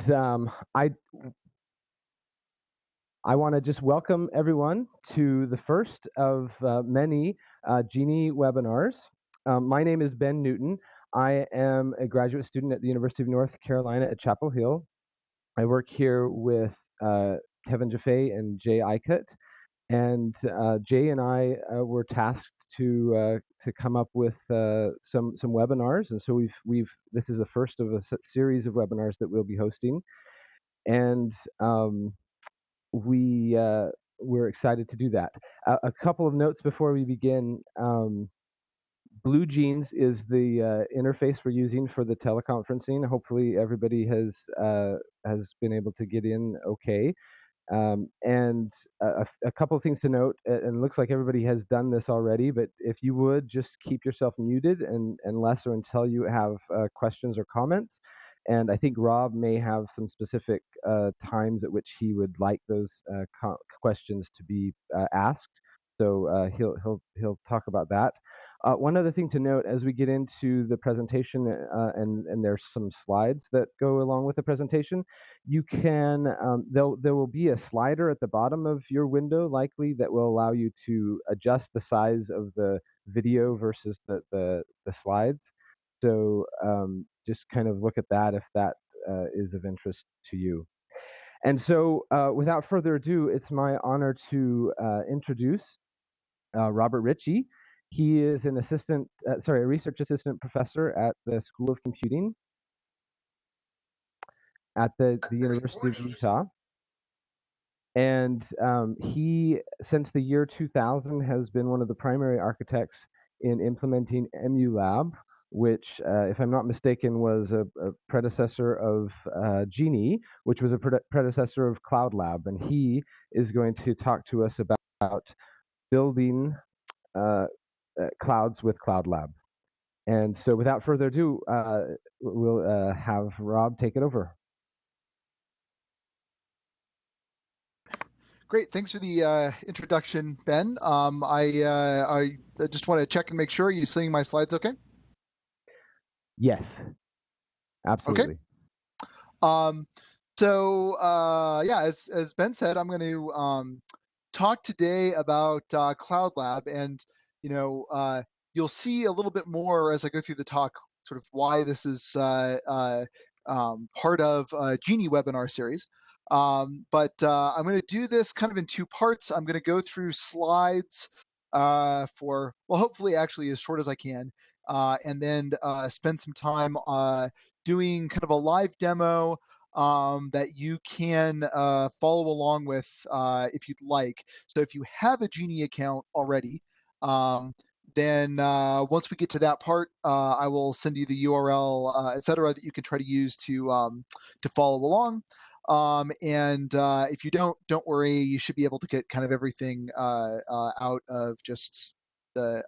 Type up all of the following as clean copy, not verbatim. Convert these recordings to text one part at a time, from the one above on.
I want to just welcome everyone to the first of many GENI webinars. My name is Ben Newton. I am a graduate student at the University of North Carolina at Chapel Hill. I work here with Kevin Jaffe and Jay Ikut, and Jay and I were tasked to come up with some webinars, and so this is the first of a series of webinars that we'll be hosting, and we're excited to do that. A couple of notes before we begin. BlueJeans is the interface we're using for the teleconferencing. Hopefully everybody has been able to get in okay. And a couple of things to note, and it looks like everybody has done this already, but if you would just keep yourself muted unless or until you have questions or comments. And I think Rob may have some specific times at which he would like those questions to be asked. So he'll talk about that. One other thing to note as we get into the presentation, and there's some slides that go along with the presentation, you can, there will be a slider at the bottom of your window likely that will allow you to adjust the size of the video versus the slides. So just kind of look at that if that is of interest to you. And so without further ado, it's my honor to introduce RobRicci. He is an a research assistant professor at the School of Computing at the University of Utah. And he, since the year 2000, has been one of the primary architects in implementing EmuLab, which, if I'm not mistaken, was a predecessor of GENI, which was a predecessor of CloudLab. And he is going to talk to us about building clouds with CloudLab. And so without further ado, we'll have Rob take it over. Great, thanks for the introduction, Ben. I just want to check and make sure. Are you seeing my slides okay? Yes, absolutely. Okay. Yeah, as Ben said, I'm going to talk today about CloudLab, and you'll see a little bit more as I go through the talk, sort of why this is part of GENI webinar series. But I'm going to do this kind of in two parts. I'm going to go through slides for, well, hopefully actually as short as I can, and then spend some time doing kind of a live demo that you can follow along with if you'd like. So if you have a GENI account already, then once we get to that part, I will send you the URL, et cetera, that you can try to use to follow along. And if you don't worry, you should be able to get kind of everything out of just the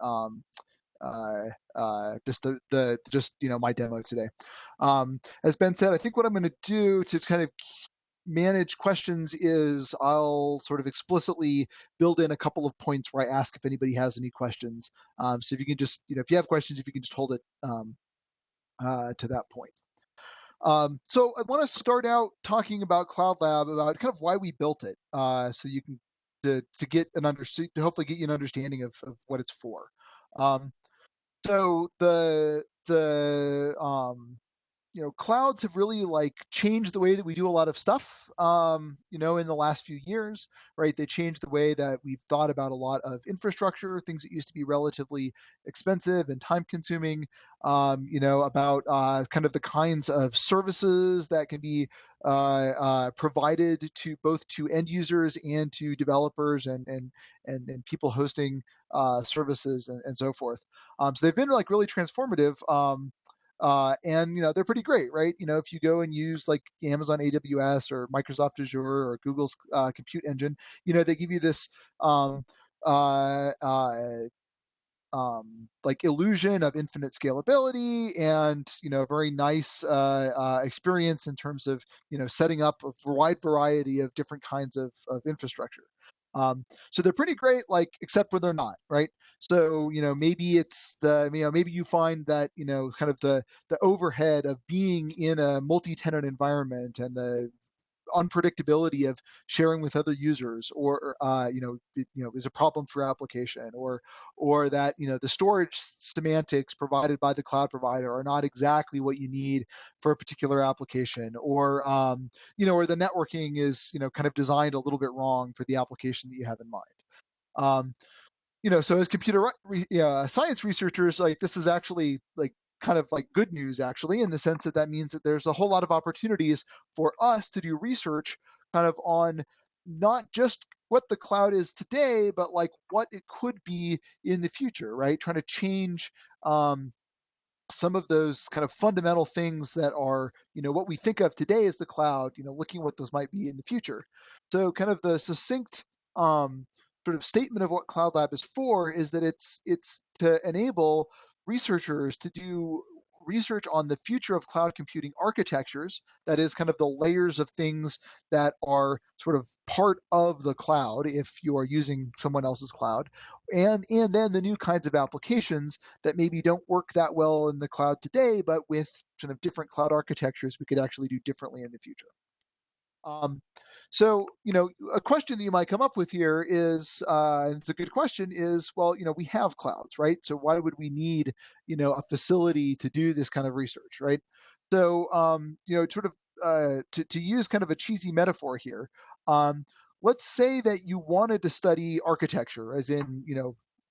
my demo today. As Ben said, I think what I'm going to do to kind of manage questions is I'll sort of explicitly build in a couple of points where I ask if anybody has any questions. So if you can just, if you have questions, if you can just hold it to that point. So I want to start out talking about CloudLab, about kind of why we built it, so you can to get an to hopefully get you an understanding of what it's for. So the clouds have really changed the way that we do a lot of stuff, in the last few years, right? They changed the way that we've thought about a lot of infrastructure, things that used to be relatively expensive and time consuming, about kind of the kinds of services that can be provided to both to end users and to developers and people hosting services and so forth. So they've been really transformative. And they're pretty great, right? If you go and use Amazon AWS or Microsoft Azure or Google's compute engine, they give you this illusion of infinite scalability and very nice experience in terms of setting up a wide variety of different kinds of infrastructure. So they're pretty great, like, except when they're not, right? So, maybe it's maybe you find that, kind of the overhead of being in a multi-tenant environment and the unpredictability of sharing with other users, or is a problem for your application, or that the storage semantics provided by the cloud provider are not exactly what you need for a particular application, or the networking is kind of designed a little bit wrong for the application that you have in mind. um, so as computer science researchers, like, this is actually, like, kind of like good news, actually, in the sense that that means that there's a whole lot of opportunities for us to do research kind of on not just what the cloud is today, but like what it could be in the future, right? Trying to change um, some of those kind of fundamental things that are, what we think of today as the cloud, looking what those might be in the future. So kind of the succinct sort of statement of what Cloud Lab is for is that it's to enable researchers to do research on the future of cloud computing architectures, that is kind of the layers of things that are sort of part of the cloud if you are using someone else's cloud, and then the new kinds of applications that maybe don't work that well in the cloud today, but with sort of different cloud architectures, we could actually do differently in the future. Um, so, a question that you might come up with here is, and it's a good question, is, well, we have clouds, right? So why would we need, a facility to do this kind of research, right? So, sort of to use kind of a cheesy metaphor here, let's say that you wanted to study architecture, as in,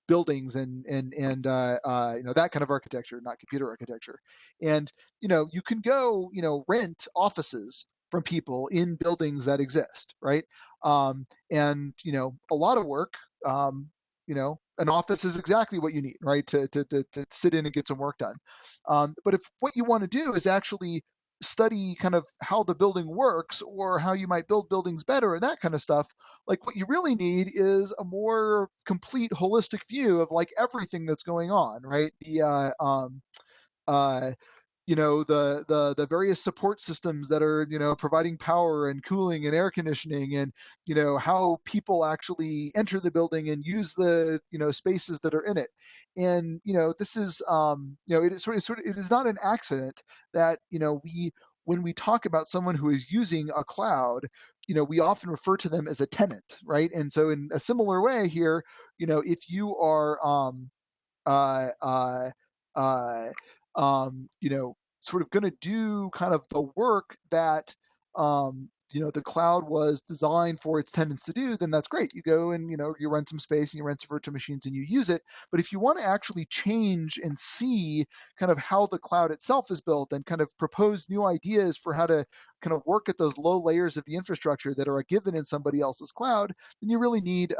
buildings and that kind of architecture, not computer architecture, and you can go rent offices from people in buildings that exist, right? And a lot of work. An office is exactly what you need, right, to sit in and get some work done. But if what you want to do is actually study kind of how the building works, or how you might build buildings better, and that kind of stuff, like, what you really need is a more complete, holistic view of, like, everything that's going on, right? Uh, the various support systems that are providing power and cooling and air conditioning, and how people actually enter the building and use the spaces that are in it. And this is it is it is not an accident that we when we talk about someone who is using a cloud, we often refer to them as a tenant, right? And so in a similar way here, if you are uh, uh, uh, sort of going to do kind of the work that the cloud was designed for its tenants to do, then that's great. You go and you rent some space and you rent some virtual machines and you use it. But if you want to actually change and see kind of how the cloud itself is built, and kind of propose new ideas for how to kind of work at those low layers of the infrastructure that are a given in somebody else's cloud, then you really need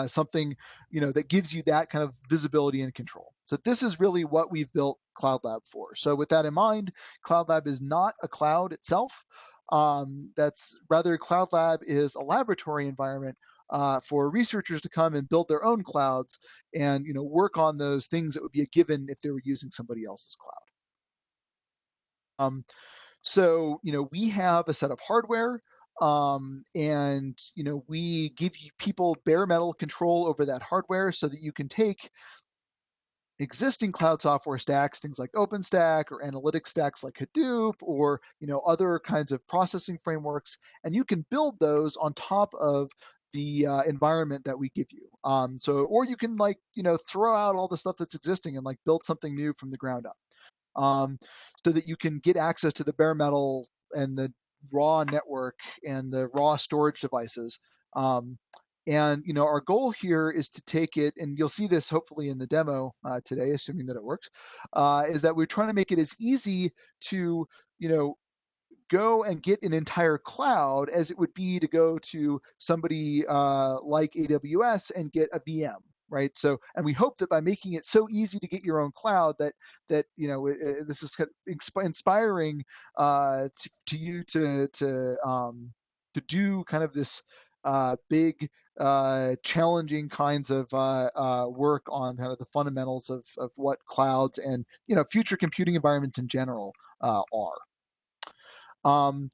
something that gives you that kind of visibility and control. So this is really what we've built CloudLab for. So with that in mind, CloudLab is not a cloud itself. That's rather, CloudLab is a laboratory environment for researchers to come and build their own clouds, and work on those things that would be a given if they were using somebody else's cloud. So, we have a set of hardware, and we give you people bare metal control over that hardware, so that you can take existing cloud software stacks, things like OpenStack or analytics stacks like Hadoop, or other kinds of processing frameworks, and you can build those on top of the environment that we give you. Or you can, like, throw out all the stuff that's existing and, like, build something new from the ground up, um, so that you can get access to the bare metal and the raw network and the raw storage devices. And our goal here is to take it, and you'll see this hopefully in the demo today, assuming that it works, is that we're trying to make it as easy to go and get an entire cloud as it would be to go to somebody like AWS and get a VM, right? So, and we hope that by making it so easy to get your own cloud, that this is kind of inspiring to you to do kind of this big, challenging kinds of work on kind of the fundamentals of what clouds and future computing environments in general are. Um,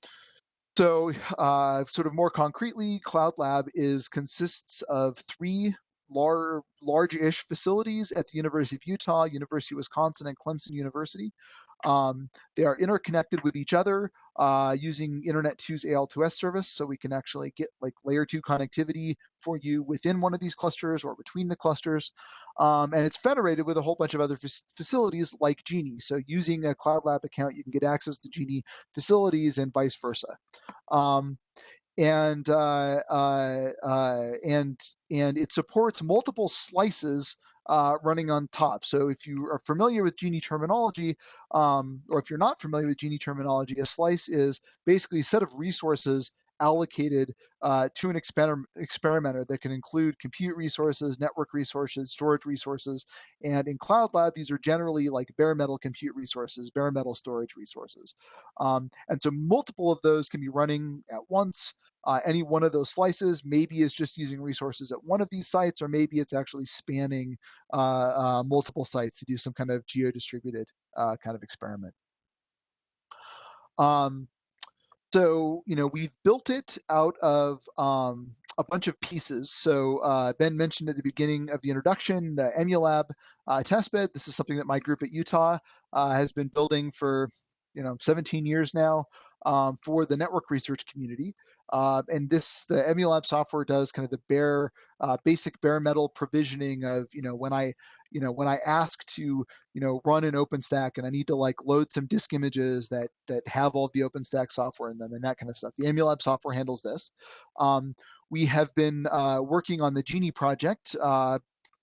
So, sort of more concretely, CloudLab consists of three large-ish facilities at the University of Utah, University of Wisconsin, and Clemson University. They are interconnected with each other using Internet 2's AL2S service, so we can actually get like layer 2 connectivity for you within one of these clusters or between the clusters. And it's federated with a whole bunch of other facilities like GENI. So using a CloudLab account, you can get access to GENI facilities and vice versa. Um, and it supports multiple slices running on top. So if you are familiar with GENI terminology, or if you're not familiar with GENI terminology, a slice is basically a set of resources allocated to an experimenter that can include compute resources, network resources, storage resources, and in CloudLab, these are generally like bare metal compute resources, bare metal storage resources. And so multiple of those can be running at once. Any one of those slices maybe is just using resources at one of these sites, or maybe it's actually spanning multiple sites to do some kind of geo-distributed kind of experiment. So, we've built it out of a bunch of pieces. So Ben mentioned at the beginning of the introduction, the Emulab testbed. This is something that my group at Utah has been building for 17 years now for the network research community. And the Emulab software does kind of the basic bare metal provisioning of, when I ask to, run an OpenStack and I need to like load some disk images that have all the OpenStack software in them and that kind of stuff. The Emulab software handles this. We have been working on the GENI project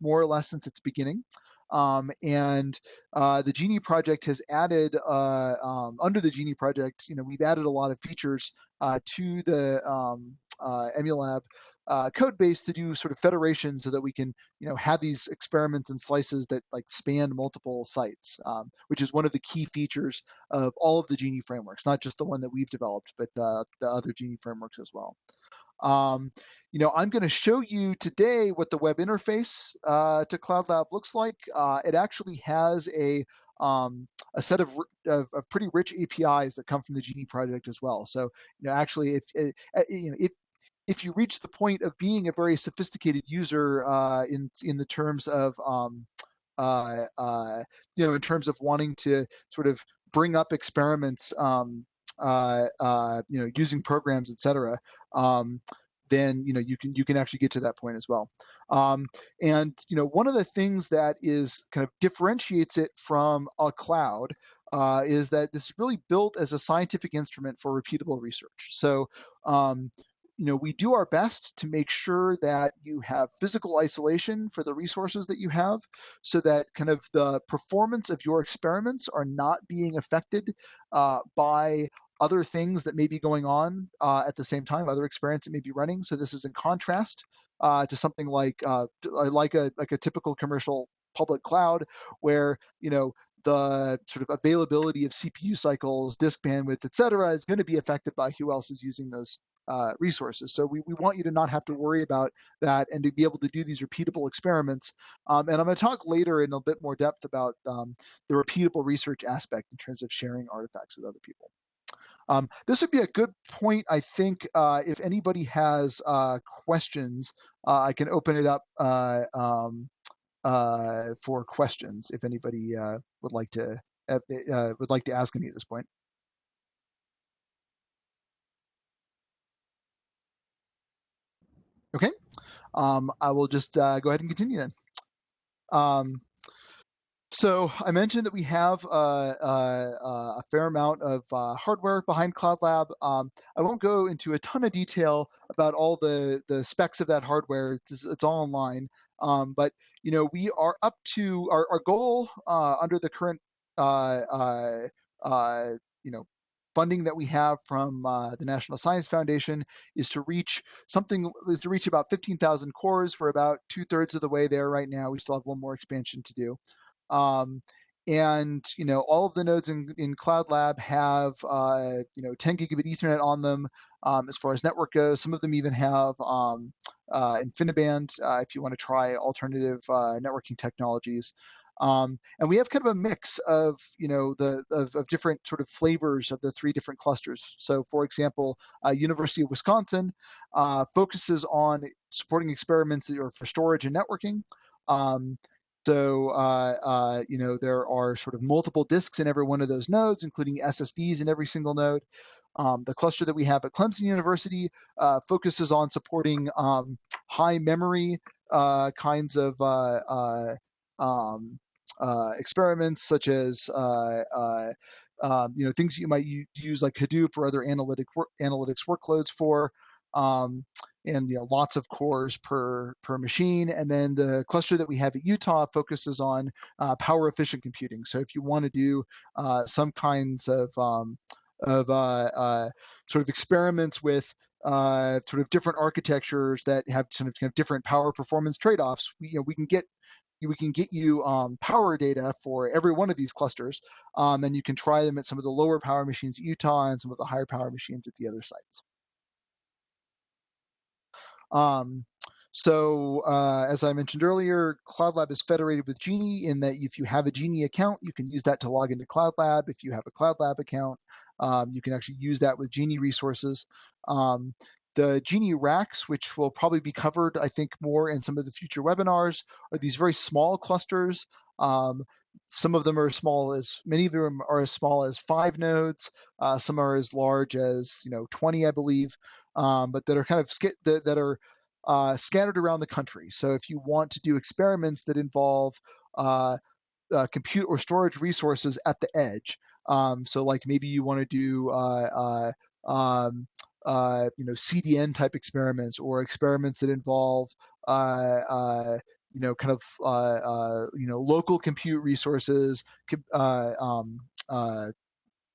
more or less since its beginning. And the GENI project has added, under the GENI project, we've added a lot of features to the Emulab code base to do sort of federation so that we can, have these experiments and slices that like span multiple sites, which is one of the key features of all of the GENI frameworks, not just the one that we've developed, but the other GENI frameworks as well. I'm going to show you today what the web interface to CloudLab looks like. It actually has a set of pretty rich APIs that come from the GENI project as well. So, actually, if you reach the point of being a very sophisticated user in the terms of in terms of wanting to sort of bring up experiments, using programs, etc., then you can actually get to that point as well. And one of the things that is kind of differentiates it from a cloud is that this is really built as a scientific instrument for repeatable research. So we do our best to make sure that you have physical isolation for the resources that you have so that kind of the performance of your experiments are not being affected by other things that may be going on at the same time, other experiments that may be running. So this is in contrast to something like a typical commercial public cloud where, the sort of availability of CPU cycles, disk bandwidth, et cetera, is going to be affected by who else is using those resources. So we want you to not have to worry about that and to be able to do these repeatable experiments. And I'm going to talk later in a bit more depth about the repeatable research aspect in terms of sharing artifacts with other people. This would be a good point, I think, if anybody has questions, I can open it up for questions if anybody would like to ask any at this point. Okay, I will just go ahead and continue then. So I mentioned that we have a fair amount of hardware behind CloudLab. I won't go into a ton of detail about all the specs of that hardware. It's all online. But we are up to our goal under the current funding that we have from the National Science Foundation is to reach about 15,000 cores. We're about 2/3 of the way there right now. We still have one more expansion to do. And all of the nodes in CloudLab have 10 gigabit Ethernet on them as far as network goes. Some of them even have InfiniBand if you want to try alternative networking technologies. And we have kind of a mix of, of different sort of flavors of the three different clusters. So, for example, University of Wisconsin focuses on supporting experiments that are for storage and networking. There are sort of multiple disks in every one of those nodes, including SSDs in every single node. The cluster that we have at Clemson University focuses on supporting high memory kinds of experiments, such as things you might use like Hadoop or other analytics workloads for. And lots of cores per machine. And then the cluster that we have at Utah focuses on power efficient computing. So if you want to do some kinds of sort of experiments with sort of different architectures that have kind of different power performance trade-offs, we can get you power data for every one of these clusters, and you can try them at some of the lower power machines at Utah and some of the higher power machines at the other sites. As I mentioned earlier, CloudLab is federated with GENI in that if you have a GENI account, you can use that to log into CloudLab. If you have a CloudLab account, you can actually use that with GENI resources. The GENI racks, which will probably be covered, I think, more in some of the future webinars, are these very small clusters. Some of them are many of them are as small as 5 nodes. Some are as large as 20, I believe, but that are kind of that are scattered around the country. So if you want to do experiments that involve compute or storage resources at the edge, so like maybe you want to do CDN type experiments, or experiments that involve local compute resources,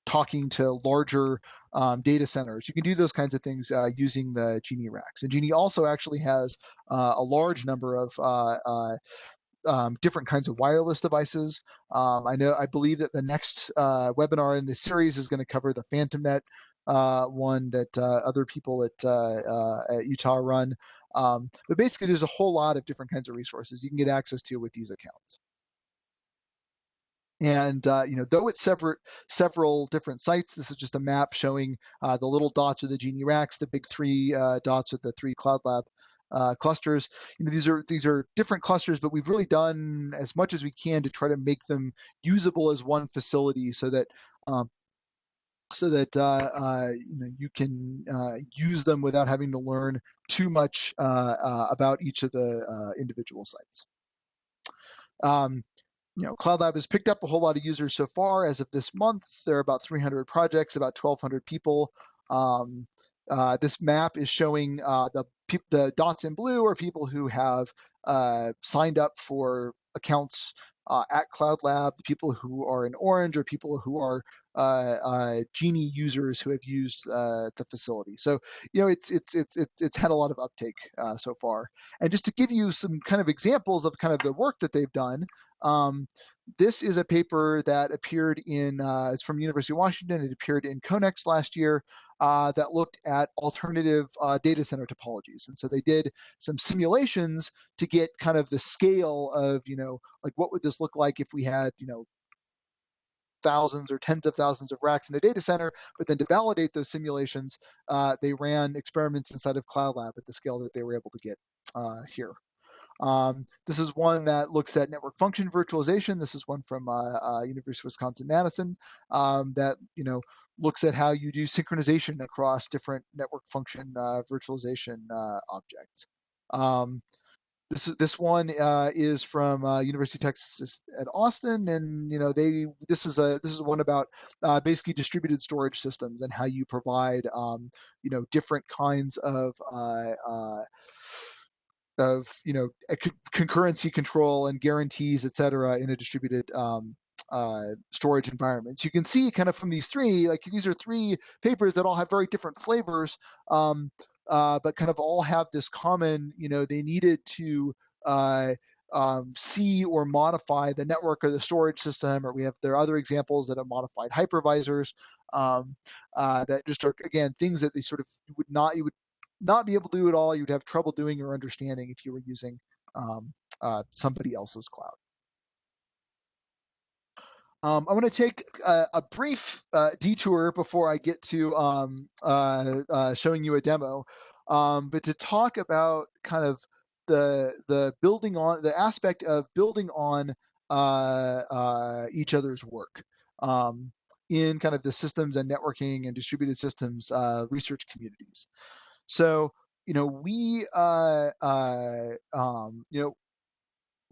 talking to larger data centers. You can do those kinds of things using the GENI racks. And GENI also actually has a large number of different kinds of wireless devices. I believe that the next webinar in this series is going to cover the PhantomNet one that other people at Utah run. But basically, there's a whole lot of different kinds of resources you can get access to with these accounts. And though it's several different sites, this is just a map showing the little dots are the GENI racks, the big 3 dots are the 3 CloudLab clusters. These are different clusters, but we've really done as much as we can to try to make them usable as one facility, so that you can use them without having to learn too much about each of the individual sites. CloudLab has picked up a whole lot of users so far. As of this month, there are about 300 projects, about 1,200 people. This map is showing the dots in blue are people who have signed up for accounts at CloudLab. The people who are in orange are people who are GENI users who have used the facility. So it's had a lot of uptake so far. And just to give you some kind of examples of kind of the work that they've done, this is a paper that appeared it's from University of Washington. It appeared in Conext last year that looked at alternative data center topologies. And so they did some simulations to get kind of the scale of, like what would this look like if we had, thousands or tens of thousands of racks in a data center. But then to validate those simulations, they ran experiments inside of CloudLab at the scale that they were able to get here. This is one that looks at network function virtualization. This is one from University of Wisconsin-Madison that looks at how you do synchronization across different network function virtualization objects. This one is from University of Texas at Austin, and this is one about basically distributed storage systems and how you provide different kinds of concurrency control and guarantees, et cetera, in a distributed storage environment. So you can see kind of from these three, like these are 3 papers that all have very different flavors, but kind of all have this common, they needed to see or modify the network or the storage system, or there are other examples that have modified hypervisors that just are, again, things that they sort of you would not be able to do at all. You'd have trouble doing or understanding if you were using somebody else's cloud. I'm going to take a brief detour before I get to showing you a demo, but to talk about kind of the building on the aspect of building on each other's work in kind of the systems and networking and distributed systems research communities. So we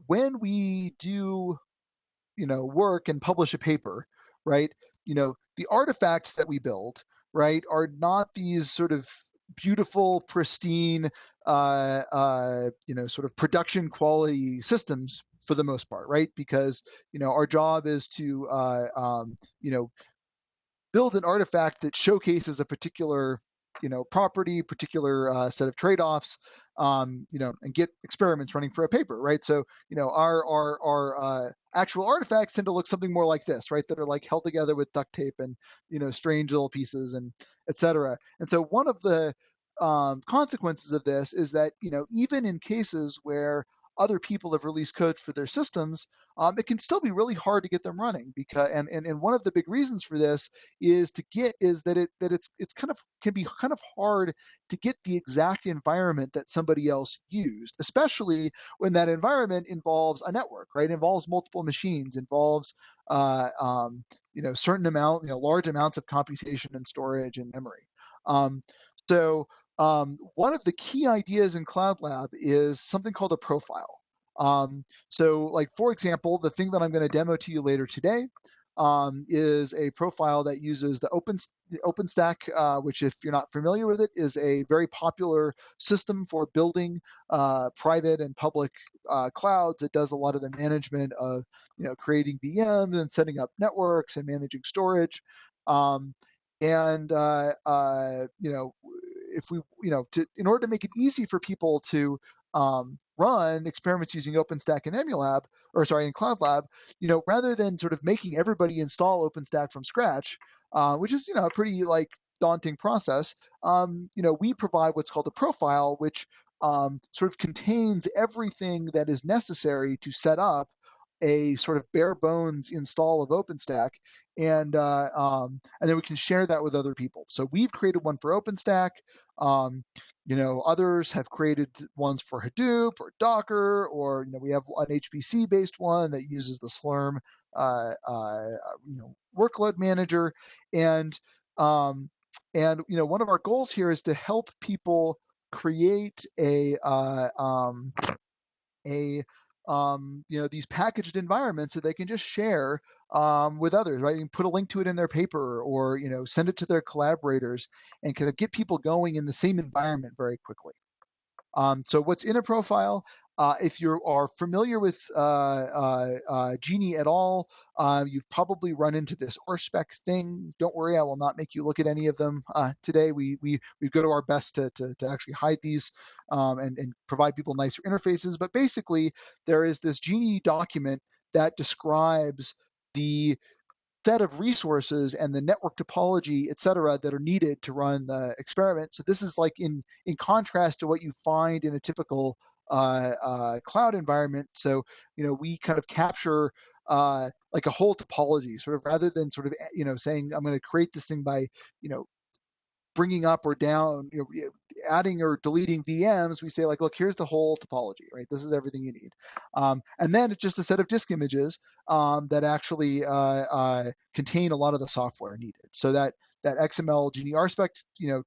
when we do work and publish a paper, right? The artifacts that we build, right, are not these sort of beautiful, pristine, sort of production quality systems for the most part, right? Because our job is to build an artifact that showcases a particular property, particular set of trade-offs, and get experiments running for a paper, right? So our actual artifacts tend to look something more like this, right? That are like held together with duct tape and strange little pieces and etc. And so one of the consequences of this is that even in cases where other people have released code for their systems, it can still be really hard to get them running because and one of the big reasons for this is that it's kind of can be kind of hard to get the exact environment that somebody else used, especially when that environment involves a network, right? It involves multiple machines, involves certain amount, large amounts of computation and storage and memory. So one of the key ideas in CloudLab is something called a profile. So like, for example, the thing that I'm going to demo to you later today is a profile that uses the OpenStack, which, if you're not familiar with it, is a very popular system for building private and public clouds. It does a lot of the management of creating VMs and setting up networks and managing storage. And if we in order to make it easy for people to run experiments using OpenStack and Emulab, or sorry, in CloudLab, rather than sort of making everybody install OpenStack from scratch, which is a pretty like daunting process, we provide what's called a profile, which sort of contains everything that is necessary to set up a sort of bare bones install of OpenStack, and then we can share that with other people. So we've created one for OpenStack. Others have created ones for Hadoop or Docker, or we have an HPC based one that uses the Slurm workload manager, and one of our goals here is to help people create these packaged environments that they can just share with others, right? And put a link to it in their paper, or send it to their collaborators, and kind of get people going in the same environment very quickly. So what's in a profile? If you are familiar with GENI at all, you've probably run into this RSpec thing. Don't worry, I will not make you look at any of them today. We go to our best to actually hide these and provide people nicer interfaces. But basically, there is this GENI document that describes the set of resources and the network topology, et cetera, that are needed to run the experiment. So this is like in contrast to what you find in a typical cloud environment. So we kind of capture like a whole topology, sort of, rather than sort of saying I'm going to create this thing by bringing up or down, adding or deleting VMs. We say, like, look, here's the whole topology, right? This is everything you need. And then it's just a set of disk images that actually contain a lot of the software needed. So that XML GENI RSpec,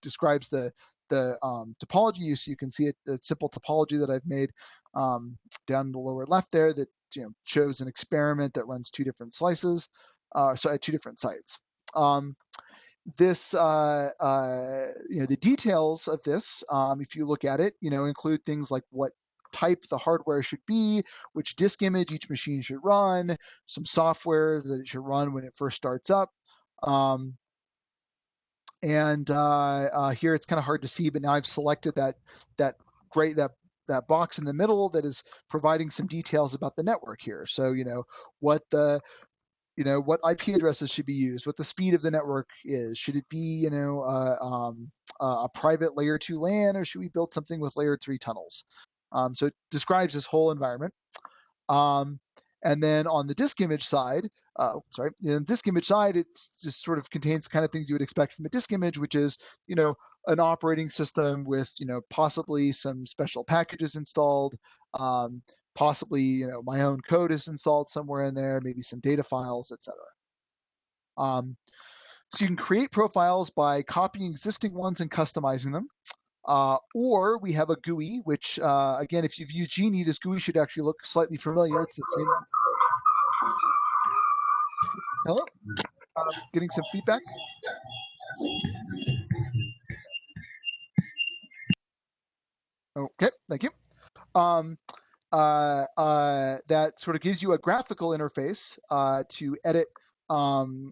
describes the topology. So you can see it, the simple topology that I've made down in the lower left there that shows an experiment that runs two different slices, so at two different sites. This the details of this, if you look at it, include things like what type the hardware should be, which disk image each machine should run, some software that it should run when it first starts up. And here it's kind of hard to see, but now I've selected that box in the middle that is providing some details about the network here. So what what IP addresses should be used, what the speed of the network is. Should it be, a private layer 2 LAN, or should we build something with layer 3 tunnels? So it describes this whole environment. And then on the disk image side, sorry, in the disk image side, it just sort of contains kind of things you would expect from a disk image, which is, an operating system with, possibly some special packages installed, possibly, my own code is installed somewhere in there, maybe some data files, etc. So you can create profiles by copying existing ones and customizing them. Or we have a GUI, which, again, if you've used GENI, this GUI should actually look slightly familiar. It's the same. Hello? Getting some feedback? Okay, thank you. That sort of gives you a graphical interface to edit, to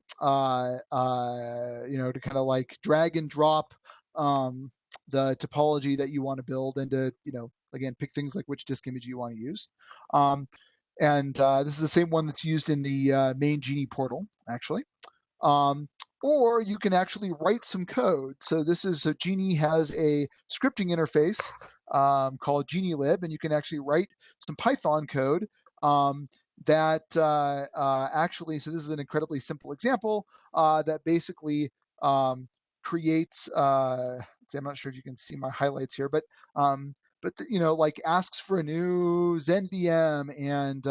kind of like drag and drop the topology that you want to build, and to, again, pick things like which disk image you want to use. And this is the same one that's used in the main GENI portal, actually. Or you can actually write some code. So GENI has a scripting interface called GENILib, and you can actually write some Python code that actually, so this is an incredibly simple example that basically creates, I'm not sure if you can see my highlights here, but like asks for a new Zen VM, and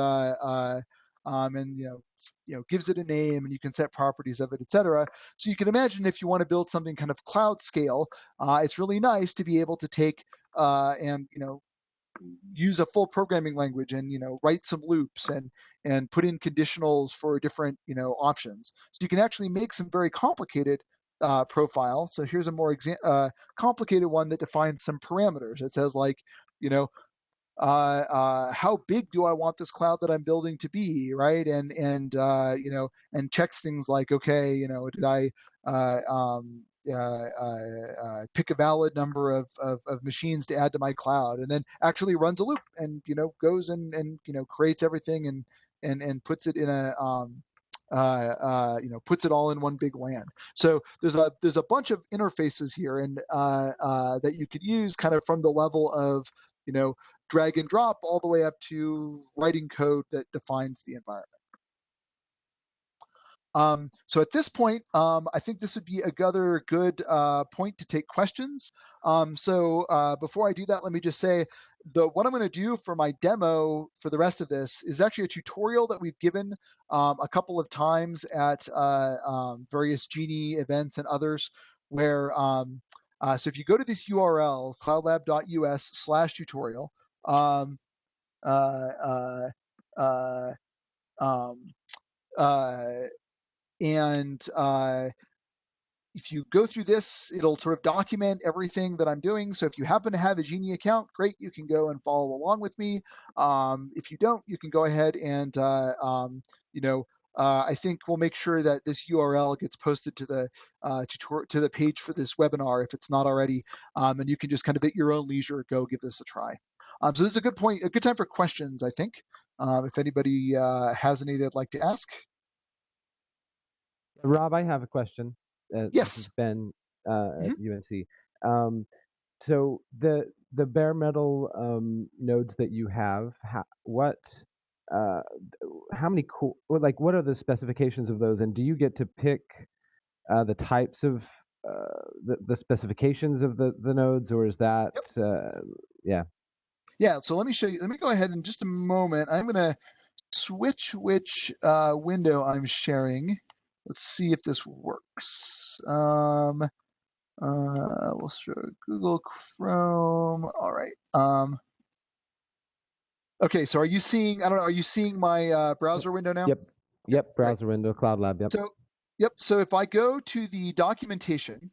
gives it a name, and you can set properties of it, etc. So you can imagine, if you want to build something kind of cloud scale, it's really nice to be able to take and use a full programming language, and write some loops, and put in conditionals for different options. So you can actually make some very complicated profiles. So here's a more complicated one that defines some parameters. It says, like, how big do I want this cloud that I'm building to be, right? And checks things like, okay, did I pick a valid number of machines to add to my cloud, and then actually runs a loop, and goes and creates everything, and puts it in a puts it all in one big LAN. So there's a bunch of interfaces here, and that you could use, kind of from the level of drag and drop all the way up to writing code that defines the environment. So at this point, I think this would be another good point to take questions. So before I do that, let me just say what I'm going to do for my demo for the rest of this is actually a tutorial that we've given a couple of times at various GENI events and others, where so if you go to this URL, cloudlab.us/tutorial, um, uh, uh, um, and if you go through this, it'll sort of document everything that I'm doing. So if you happen to have a GENI account, great, you can go and follow along with me. If you don't, you can go ahead and, I think we'll make sure that this URL gets posted to the page for this webinar if it's not already, and you can just kind of at your own leisure go give this a try. So this is a good time for questions, I think, if anybody has any they'd like to ask. Rob, I have a question. This Yes. is Ben at UNC. So the bare metal nodes that you have, what are the specifications of those, and do you get to pick the types of the specifications of the nodes, or is that Yeah, so let me show you. Let me go ahead in just a moment. I'm going to switch which window I'm sharing. Let's see if this works. We'll show Google Chrome. All right. Okay, so are you seeing? I don't know. Are you seeing my browser window now? Yep. Browser window, CloudLab. Yep. So if I go to the documentation,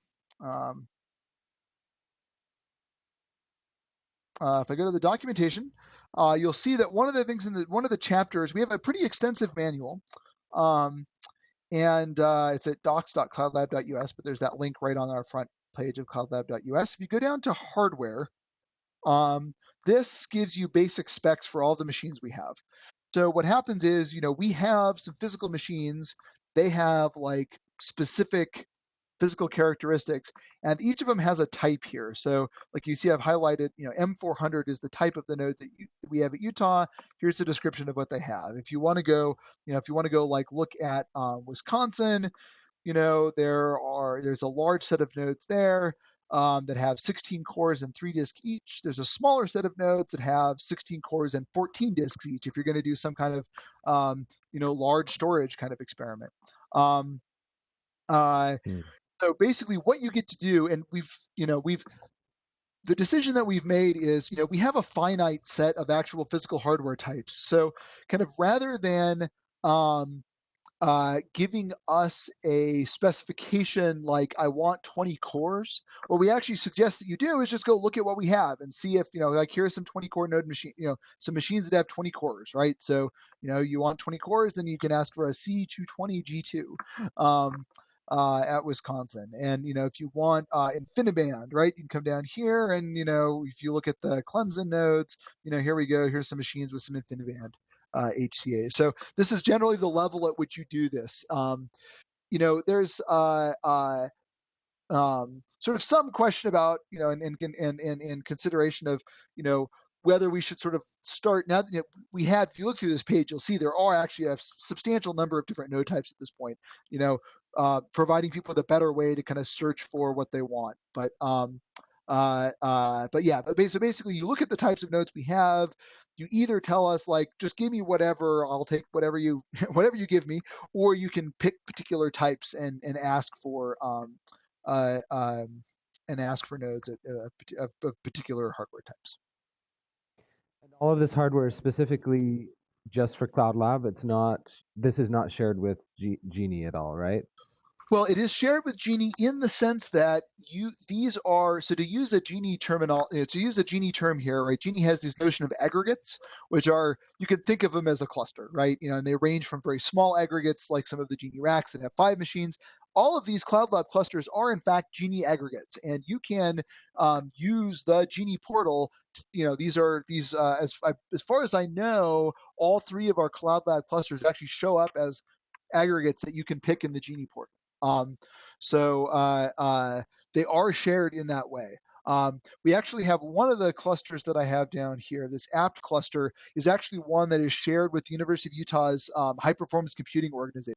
you'll see that one of the things in one of the chapters, we have a pretty extensive manual, and it's at docs.cloudlab.us, but there's that link right on our front page of cloudlab.us. If you go down to hardware, this gives you basic specs for all the machines we have. So what happens is, we have some physical machines. They have like specific physical characteristics, and each of them has a type here. So like you see, I've highlighted, M400 is the type of the node that we have at Utah. Here's the description of what they have. If you want to go, like look at Wisconsin, there's a large set of nodes there that have 16 cores and 3 disks each. There's a smaller set of nodes that have 16 cores and 14 disks each if you're going to do some kind of large storage kind of experiment. So basically what you get to do, and the decision that we've made is, we have a finite set of actual physical hardware types. So kind of rather than giving us a specification like I want 20 cores, what we actually suggest that you do is just go look at what we have and see if, like here are some 20 core node machine, some machines that have 20 cores, right? So, you want 20 cores, then you can ask for a C220 G2 at Wisconsin. And, if you want InfiniBand, right, you can come down here and, if you look at the Clemson nodes, here we go, here's some machines with some InfiniBand. HCA. So this is generally the level at which you do this. There's sort of some question about, in consideration of, whether we should sort of start now. If you look through this page, you'll see there are actually a substantial number of different node types at this point. Providing people with a better way to kind of search for what they want. But so basically, you look at the types of nodes we have. You either tell us like, just give me whatever, I'll take whatever you whatever you give me, or you can pick particular types and ask for nodes of particular hardware types. And all of this hardware is specifically just for CloudLab. This is not shared with GENI at all, right? Well, it is shared with GENI in the sense that to use a GENI term here, right? GENI has this notion of aggregates, which are, you can think of them as a cluster, right? And they range from very small aggregates, like some of the GENI racks that have 5 machines. All of these CloudLab clusters are in fact GENI aggregates, and you can use the GENI portal. As far as I know, all 3 of our CloudLab clusters actually show up as aggregates that you can pick in the GENI portal. They are shared in that way. We actually have one of the clusters that I have down here. This apt cluster is actually one that is shared with the University of Utah's high performance computing organization.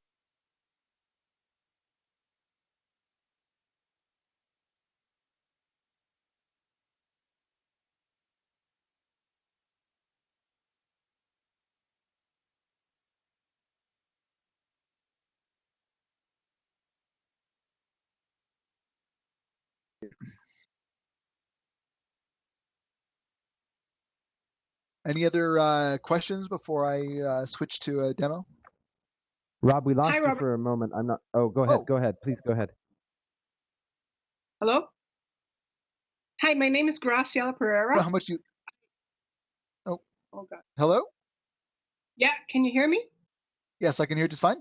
Any other questions before I switch to a demo? Rob, we lost Hi, you Robert. for a moment. Oh, go ahead. Oh. Go ahead. Please go ahead. Hello? Hi, my name is Graciela Pereira. How much you? Oh God. Hello? Yeah, can you hear me? Yes, I can hear just fine.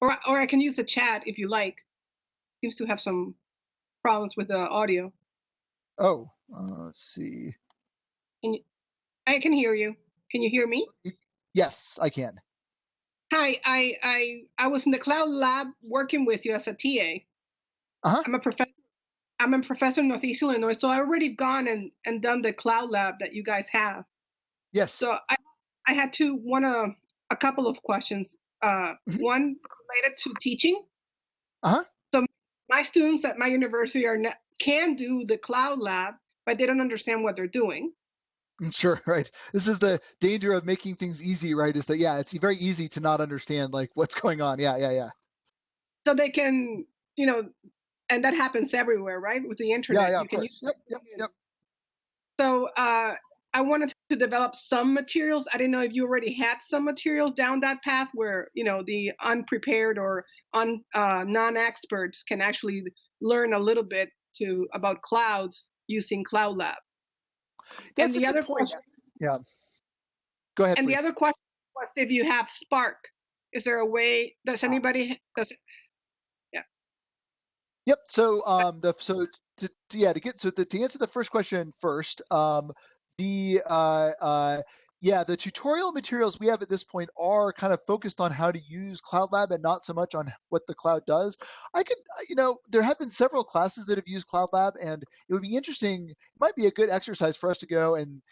Or I can use the chat if you like. Seems to have some problems with the audio. Oh, let's see. I can hear you. Can you hear me? Yes, I can. Hi, I was in the CloudLab working with you as a TA. I'm a professor. I'm a professor in Northeast Illinois, so I already gone and done the CloudLab that you guys have. Yes. So I had a couple of questions. One related to teaching. So my students at my university can do the CloudLab, but they don't understand what they're doing. Sure, right. This is the danger of making things easy, right? Is that, it's very easy to not understand like what's going on. Yeah. So they can, and that happens everywhere, right? With the internet. Yeah, you can use Yep. So I wanted to develop some materials. I didn't know if you already had some materials down that path where, the unprepared or non-experts can actually learn a little bit about clouds using CloudLab. That's and the a good other point. question, Yeah. Go ahead, and please. the other question was if you have Spark. Is there a way? Does anybody? Yeah. Yep. So to answer the first question first, Yeah, the tutorial materials we have at this point are kind of focused on how to use CloudLab and not so much on what the cloud does. I could, there have been several classes that have used CloudLab, and it would be interesting. It might be a good exercise for us to go and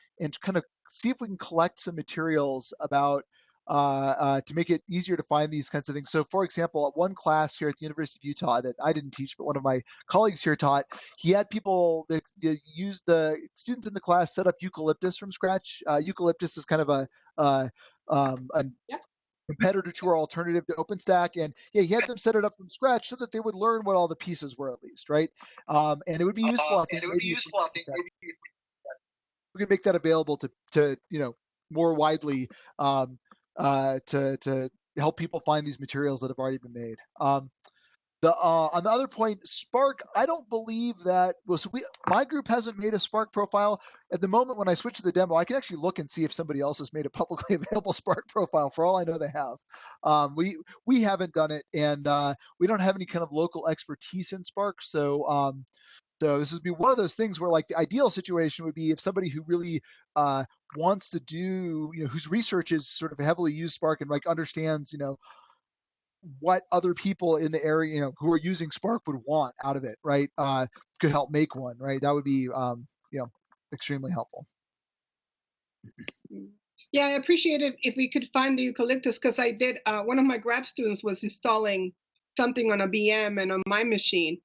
kind of see if we can collect some materials about to make it easier to find these kinds of things. So, for example, at one class here at the University of Utah that I didn't teach, but one of my colleagues here taught, he had people that use the students in the class set up eucalyptus from scratch. Eucalyptus is kind of a competitor to our alternative to OpenStack, and yeah, he had them set it up from scratch so that they would learn what all the pieces were at least, right? And it would be useful, I think, maybe if we could make that available to more widely to help people find these materials that have already been made. On the other point, Spark, I don't believe that. Well, so my group hasn't made a Spark profile at the moment. When I switch to the demo, I can actually look and see if somebody else has made a publicly available Spark profile. For all I know, they have. We haven't done it, and we don't have any kind of local expertise in Spark. So this would be one of those things where, like, the ideal situation would be if somebody who really wants to do, whose research is sort of heavily used Spark and like understands, what other people in the area, who are using Spark would want out of it, right? Could help make one, right? That would be, extremely helpful. Yeah, I appreciate it if we could find the eucalyptus, because I did, one of my grad students was installing something on a VM and on my machine,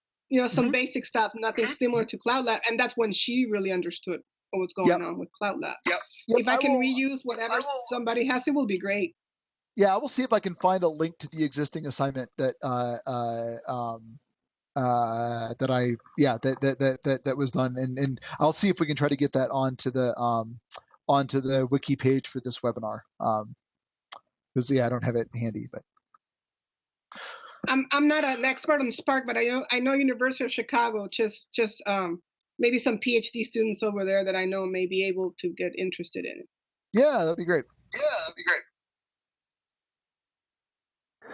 some basic stuff, nothing similar to CloudLab. And that's when she really understood what was going on with CloudLab. Yep. If I can reuse whatever somebody has, it will be great. Yeah, I will see if I can find a link to the existing assignment that that was done, and I'll see if we can try to get that onto the wiki page for this webinar. Because I don't have it handy, but I'm not an expert on Spark, but I know University of Chicago, just maybe some PhD students over there that I know may be able to get interested in it. Yeah, that'd be great.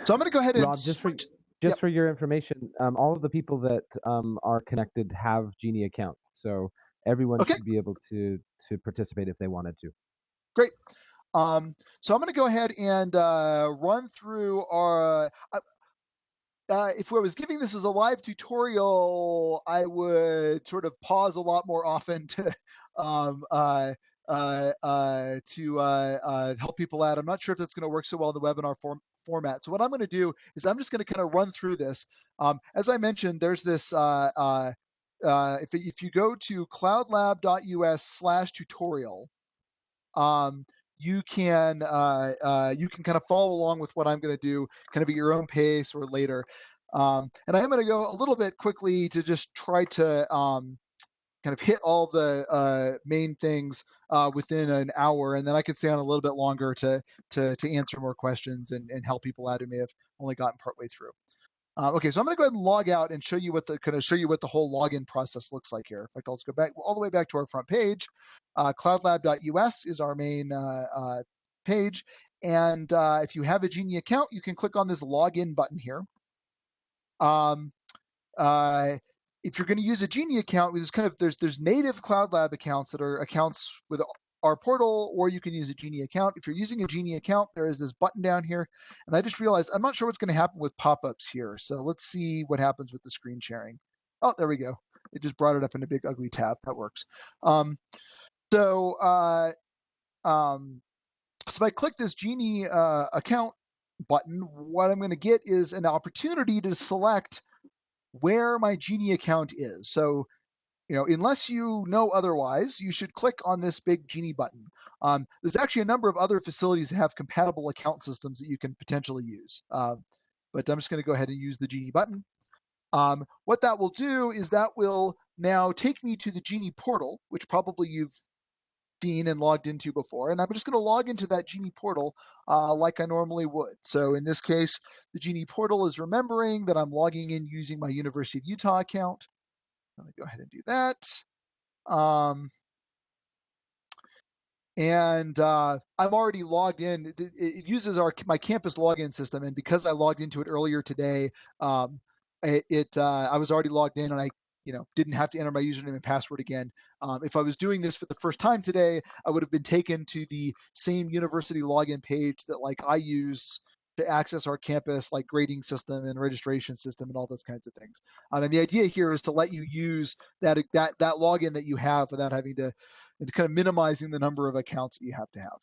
So I'm going to go ahead and Rob, just for your information, all of the people that are connected have GENI accounts, so everyone should be able to participate if they wanted to. Great. So I'm going to go ahead and run through our. If I was giving this as a live tutorial, I would sort of pause a lot more often to help people out. I'm not sure if that's going to work so well in the webinar format. So what I'm going to do is I'm just going to kind of run through this. As I mentioned, there's this. If you go to cloudlab.us/tutorial, you can kind of follow along with what I'm going to do, kind of at your own pace or later. And I am going to go a little bit quickly to just try to kind of hit all the main things within an hour, and then I could stay on a little bit longer to answer more questions and help people out who may have only gotten partway through. Okay, so I'm going to go ahead and log out and show you what the whole login process looks like here. In fact, I'll just go back all the way back to our front page. CloudLab.us is our main page, and if you have a GENI account, you can click on this login button here. If you're going to use a GENI account, there's native CloudLab accounts that are accounts with our portal, or you can use a GENI account. If you're using a GENI account, there is this button down here, and I just realized I'm not sure what's going to happen with pop-ups here. So let's see what happens with the screen sharing. Oh, there we go. It just brought it up in a big ugly tab. That works. So if I click this GENI account button, what I'm going to get is an opportunity to select where my GENI account is. So unless you know otherwise, you should click on this big GENI button. There's actually a number of other facilities that have compatible account systems that you can potentially use. But I'm just going to go ahead and use the GENI button. What that will do is that will now take me to the GENI portal, which probably you've seen and logged into before. And I'm just going to log into that GENI portal like I normally would. So in this case, the GENI portal is remembering that I'm logging in using my University of Utah account. Let me go ahead and do that. I'm already logged in. It uses my campus login system, and because I logged into it earlier today, I was already logged in, and I didn't have to enter my username and password again. If I was doing this for the first time today, I would have been taken to the same university login page that like I use to access our campus, like grading system and registration system and all those kinds of things. And the idea here is to let you use that login that you have without having to, kind of minimizing the number of accounts that you have to have.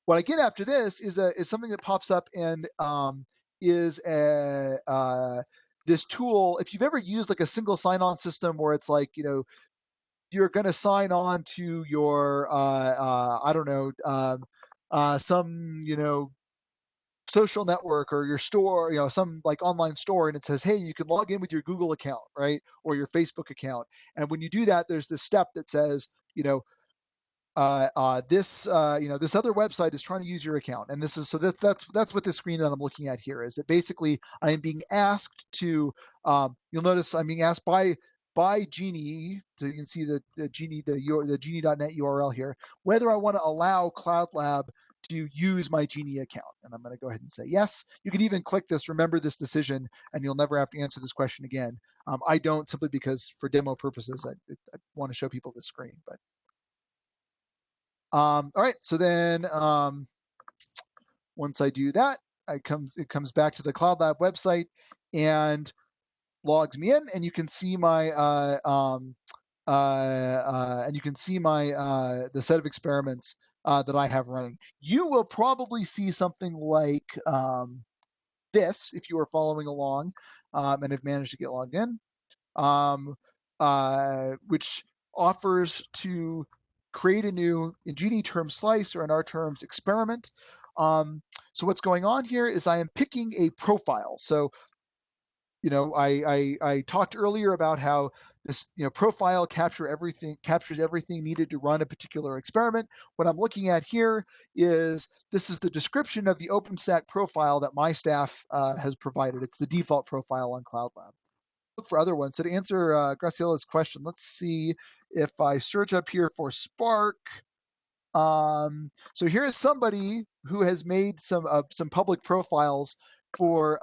What I get after this is something that pops up and is this tool. If you've ever used like a single sign-on system where it's like, you're going to sign on to your, I don't know, some, social network or your store, some like online store, and it says, hey, you can log in with your Google account, right? Or your Facebook account. And when you do that, there's this step that says, this this other website is trying to use your account, and this is that's what the screen that I'm looking at here is. That basically I am being asked to you'll notice I'm being asked by GENI, so you can see the GENI the GENI.net URL here, whether I want to allow CloudLab to use my GENI account, and I'm going to go ahead and say yes. You can even click this remember this decision, and you'll never have to answer this question again. I don't, simply because for demo purposes I want to show people this screen, but all right, so then once I do that, it comes back to the CloudLab website and logs me in, and you can see my the set of experiments that I have running. You will probably see something like this if you are following along and have managed to get logged in, which offers to create a new, in GENI terms, slice, or in our terms, experiment. So what's going on here is I am picking a profile. So, I talked earlier about how this, profile captures everything needed to run a particular experiment. What I'm looking at here is this is the description of the OpenStack profile that my staff has provided. It's the default profile on CloudLab. Look for other ones. So to answer Graciela's question, let's see if I search up here for Spark. So here is somebody who has made some public profiles for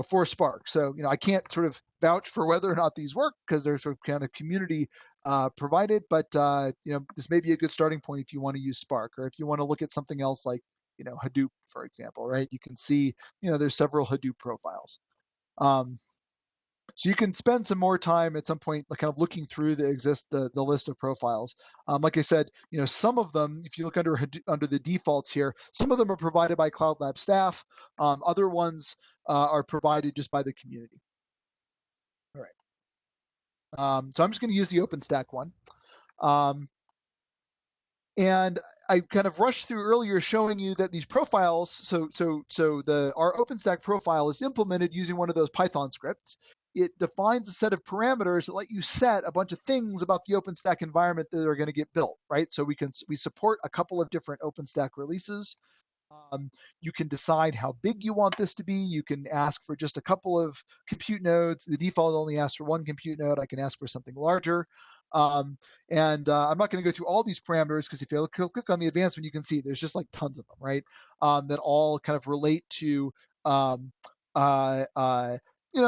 for Spark. So I can't sort of vouch for whether or not these work because they're sort of kind of community provided, but this may be a good starting point if you want to use Spark, or if you want to look at something else like Hadoop, for example, right? You can see there's several Hadoop profiles. So you can spend some more time at some point kind of looking through the list of profiles. Like I said, some of them, if you look under the defaults here, some of them are provided by CloudLab staff. Other ones are provided just by the community. All right. So I'm just going to use the OpenStack one. And I kind of rushed through earlier showing you that these profiles, so our OpenStack profile is implemented using one of those Python scripts. It defines a set of parameters that let you set a bunch of things about the OpenStack environment that are going to get built, right? So we support a couple of different OpenStack releases. You can decide how big you want this to be. You can ask for just a couple of compute nodes. The default only asks for one compute node. I can ask for something larger. I'm not going to go through all these parameters because if you click on the advanced one, you can see there's just like tons of them, right? That all kind of relate to,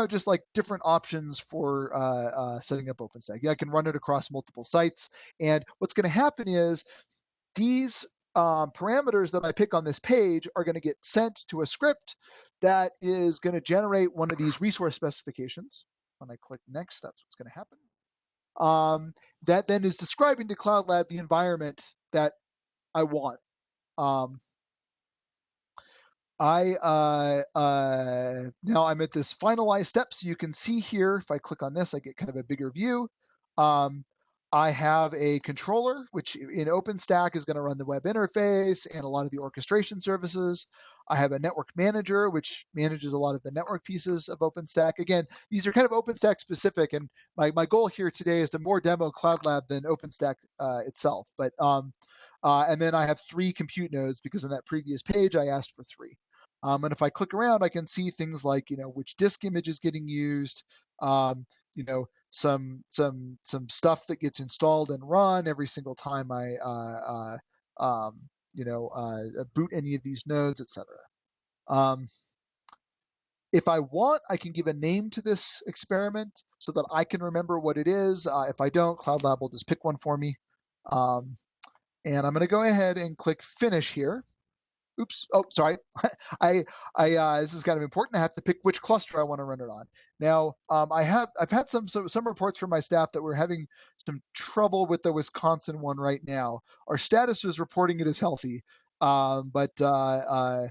just like different options for setting up OpenStack. Yeah, I can run it across multiple sites. And what's going to happen is these parameters that I pick on this page are going to get sent to a script that is going to generate one of these resource specifications. When I click next, that's what's going to happen. That then is describing to CloudLab the environment that I want. Now I'm at this finalize step, so you can see here, if I click on this, I get kind of a bigger view. I have a controller, which in OpenStack is going to run the web interface and a lot of the orchestration services. I have a network manager, which manages a lot of the network pieces of OpenStack. Again, these are kind of OpenStack specific, and my goal here today is to more demo CloudLab than OpenStack itself. But and then I have 3 compute nodes because on that previous page I asked for 3. And if I click around, I can see things like which disk image is getting used, some stuff that gets installed and run every single time I boot any of these nodes, etc. If I want, I can give a name to this experiment so that I can remember what it is. If I don't, CloudLab will just pick one for me. And I'm going to go ahead and click finish here. Oops. Oh, sorry. This is kind of important. I have to pick which cluster I want to run it on. Now, I've had some reports from my staff that we're having some trouble with the Wisconsin one right now. Our status is reporting it as healthy, but I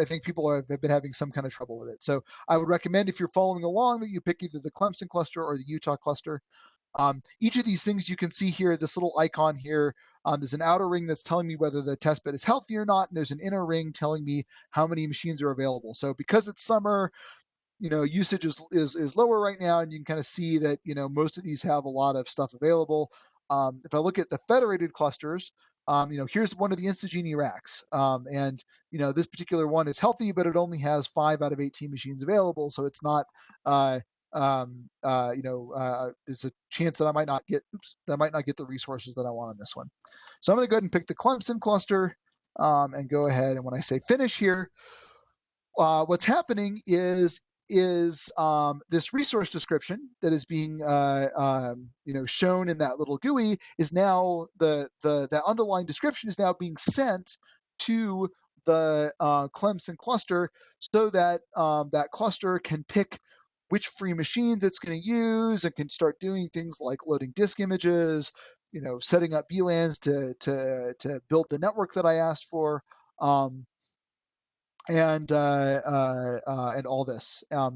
think people have been having some kind of trouble with it. So I would recommend, if you're following along, that you pick either the Clemson cluster or the Utah cluster. Each of these things you can see here, this little icon here, there's an outer ring that's telling me whether the test bed is healthy or not, and there's an inner ring telling me how many machines are available. So because it's summer, usage is lower right now, and you can kind of see that, most of these have a lot of stuff available. If I look at the federated clusters, here's one of the GENI racks. And this particular one is healthy, but it only has 5 out of 18 machines available. So it's not, there's a chance that I might not get the resources that I want on this one. So I'm going to go ahead and pick the Clemson cluster and go ahead. And when I say finish here, what's happening is this resource description that is being shown in that little GUI is now that underlying description is now being sent to the Clemson cluster, so that that cluster can pick which free machines it's going to use and can start doing things like loading disk images, setting up VLANs to build the network that I asked for. And all this. Here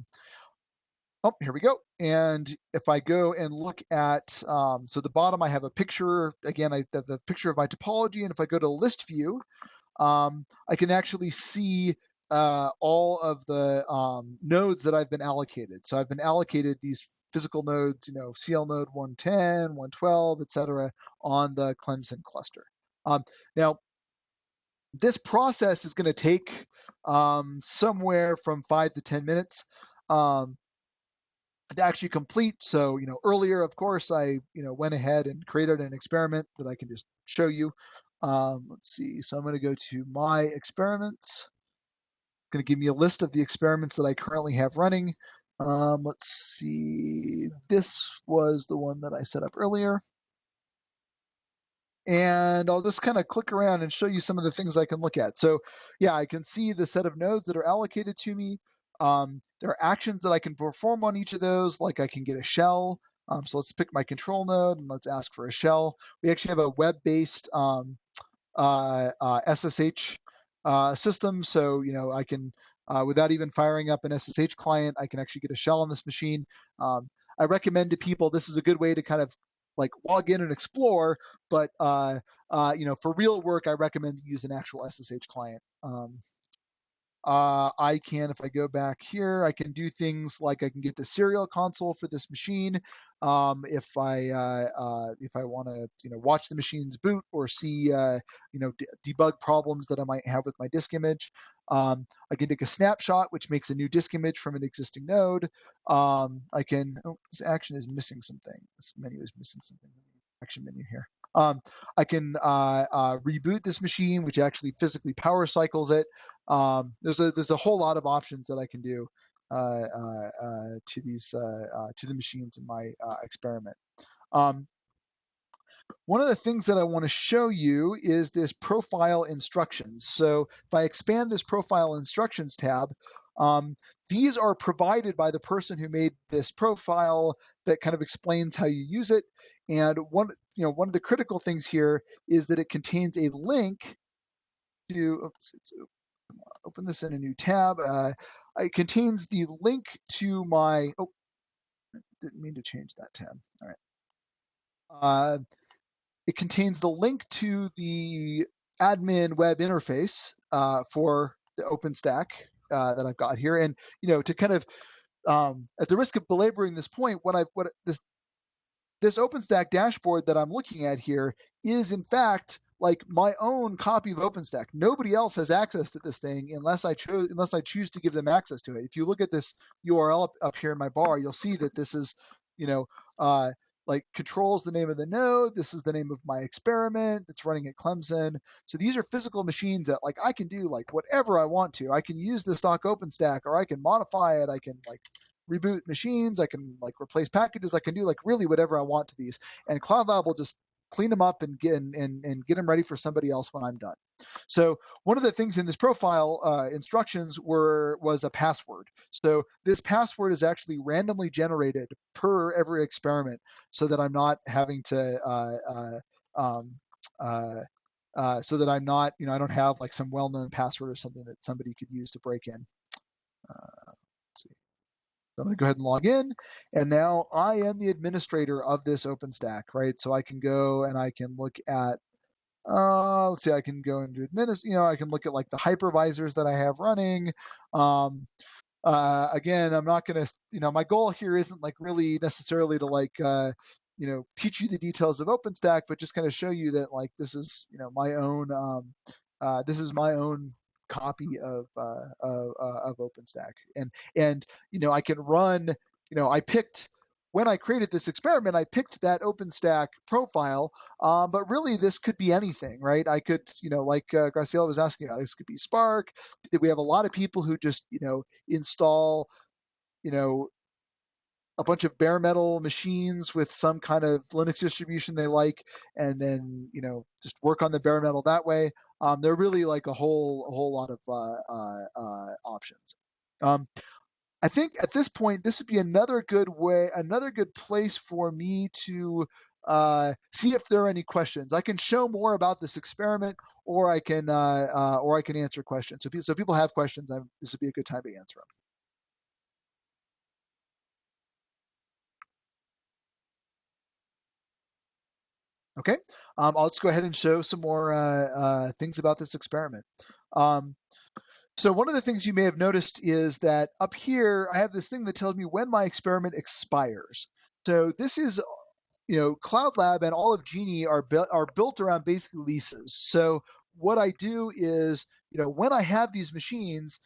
we go. And if I go and look at, so the bottom, I have a picture, again, the picture of my topology. And if I go to list view, I can actually see all of the nodes that I've been allocated. So I've been allocated these physical nodes, CL node 110, 112, et cetera, on the Clemson cluster. Now, this process is going to take somewhere from 5 to 10 minutes to actually complete. So, earlier, of course, I, went ahead and created an experiment that I can just show you. Let's see. So I'm going to go to my experiments. It's going to give me a list of the experiments that I currently have running. Let's see. This was the one that I set up earlier. And I'll just kind of click around and show you some of the things I can look at. So yeah, I can see the set of nodes that are allocated to me. There are actions that I can perform on each of those, like I can get a shell. So let's pick my control node and let's ask for a shell. We actually have a web-based SSH system. So, I can, without even firing up an SSH client, I can actually get a shell on this machine. I recommend to people, this is a good way to kind of like log in and explore, but for real work, I recommend you use an actual SSH client. I can, if I go back here, I can do things like I can get the serial console for this machine. If I want to, watch the machine's boot or see, debug problems that I might have with my disk image. I can take a snapshot, which makes a new disk image from an existing node. I can, this action is missing something. This menu is missing something. Action menu here. I can reboot this machine, which actually physically power cycles it. There's a whole lot of options that I can do to the machines in my experiment. One of the things that I want to show you is this profile instructions. So if I expand this profile instructions tab, these are provided by the person who made this profile that kind of explains how you use it. And one of the critical things here is that it contains a link to, open this in a new tab. It contains the link to my, didn't mean to change that tab. All right. It contains the link to the admin web interface for the OpenStack that I've got here. And, to kind of, at the risk of belaboring this point, this OpenStack dashboard that I'm looking at here is in fact like my own copy of OpenStack. Nobody else has access to this thing unless I choose to give them access to it. If you look at this URL up here in my bar, you'll see that this is, like controls the name of the node. This is the name of my experiment that's running at Clemson. So these are physical machines that like I can do like whatever I want to. I can use the stock OpenStack, or I can modify it. I can like reboot machines. I can like replace packages. I can do like really whatever I want to these. And CloudLab will just clean them up and get them ready for somebody else when I'm done. So one of the things in this profile instructions was a password. So this password is actually randomly generated per every experiment, so that I'm not having to so that I'm not, I don't have like some well-known password or something that somebody could use to break in. Let's see. So I'm going to go ahead and log in, and now I am the administrator of this OpenStack, right? So I can go and I can look at, let's see, I can go into I can look at like the hypervisors that I have running. Again, I'm not going to, my goal here isn't like really necessarily to like, teach you the details of OpenStack, but just kind of show you that like this is, my own, this is my own copy of OpenStack, and I can run, I picked. When I created this experiment, I picked that OpenStack profile, but really this could be anything, right? I could, like Graciela was asking about, this could be Spark. We have a lot of people who just, install, a bunch of bare metal machines with some kind of Linux distribution they like, and then, just work on the bare metal that way. They're really like a whole lot of options. I think at this point, this would be another good place for me to see if there are any questions. I can show more about this experiment, or I can answer questions. So if people have questions, this would be a good time to answer them. Okay, I'll just go ahead and show some more things about this experiment. So one of the things you may have noticed is that up here, I have this thing that tells me when my experiment expires. So this is, CloudLab and all of GENI are built around basically leases. So what I do is, when I have these machines,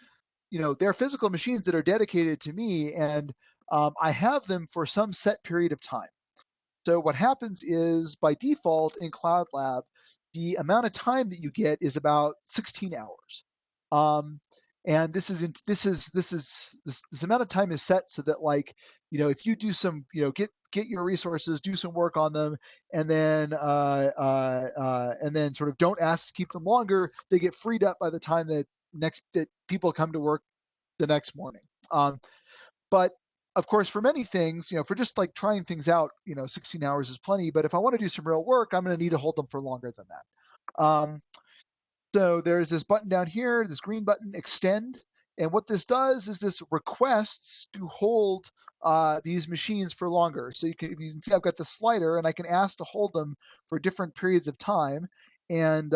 they're physical machines that are dedicated to me, and I have them for some set period of time. So what happens is, by default in CloudLab, the amount of time that you get is about 16 hours. And this amount of time is set so that, like, if you do some, get your resources, do some work on them, and then sort of don't ask to keep them longer, they get freed up by the time that people come to work the next morning. But of course, for many things, for just like trying things out, 16 hours is plenty. But if I want to do some real work, I'm going to need to hold them for longer than that. So there's this button down here, this green button, extend. And what this does is this requests to hold these machines for longer. So you can see I've got the slider, and I can ask to hold them for different periods of time. And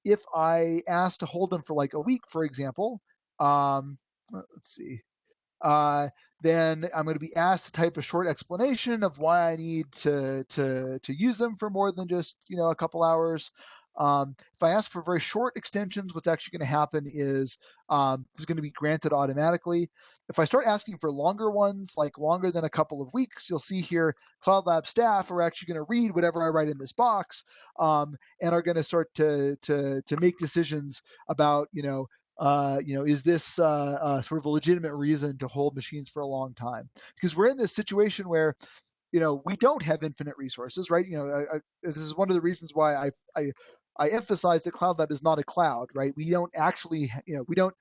if I ask to hold them for like a week, for example, let's see. Then I'm going to be asked to type a short explanation of why I need to use them for more than just a couple hours. If I ask for very short extensions, what's actually going to happen is this is going to be granted automatically. If I start asking for longer ones, like longer than a couple of weeks, you'll see here CloudLab staff are actually going to read whatever I write in this box, and are going to start to make decisions about is this sort of a legitimate reason to hold machines for a long time? Because we're in this situation where, we don't have infinite resources, right? This is one of the reasons why I emphasize that CloudLab is not a cloud, right? We don't actually, we don't